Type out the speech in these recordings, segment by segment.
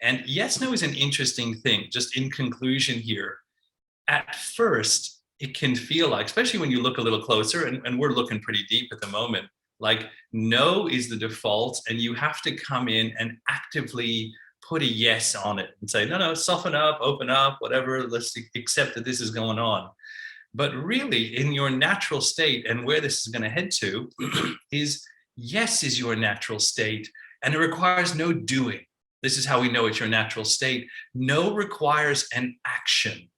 And yes, no is an interesting thing. Just in conclusion here, at first, it can feel like, especially when you look a little closer, and we're looking pretty deep at the moment, like no is the default, and you have to come in and actively put a yes on it and say, no, no, soften up, open up, whatever, let's accept that this is going on. But really, in your natural state, and where this is going to head to, is yes is your natural state, and it requires no doing. This is how we know it's your natural state. No requires an action.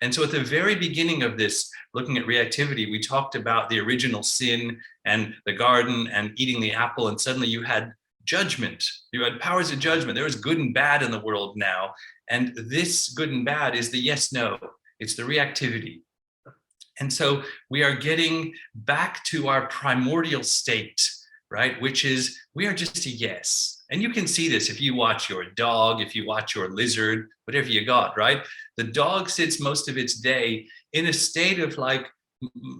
And so at the very beginning of this, looking at reactivity, we talked about the original sin and the garden and eating the apple, and suddenly you had judgment. You had powers of judgment. There is good and bad in the world now. And this good and bad is the yes, no. It's the reactivity. And so we are getting back to our primordial state, right? Which is, we are just a yes. And you can see this if you watch your dog, if you watch your lizard, whatever you got, right? The dog sits most of its day in a state of like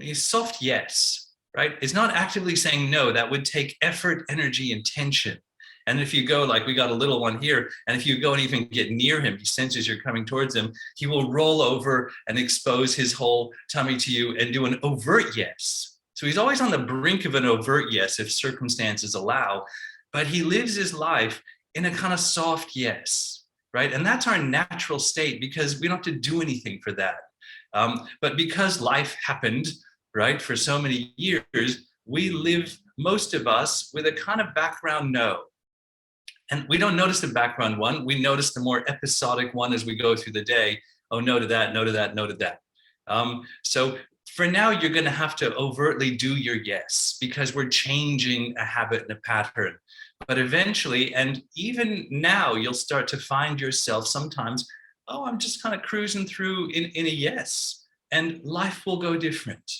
a soft yes, right? It's not actively saying no. That would take effort, energy, and tension. And if you go, like we got a little one here, and if you go and even get near him, he senses you're coming towards him, he will roll over and expose his whole tummy to you and do an overt yes. So he's always on the brink of an overt yes if circumstances allow, but he lives his life in a kind of soft yes, right? And that's our natural state because we don't have to do anything for that. But because life happened, right, for so many years, we live, most of us, with a kind of background no. And we don't notice the background one. We notice the more episodic one as we go through the day. Oh, no to that, no to that, no to that. So for now, you're going to have to overtly do your yes because we're changing a habit and a pattern. But eventually, and even now, you'll start to find yourself sometimes, oh, I'm just kind of cruising through in a yes, and life will go different.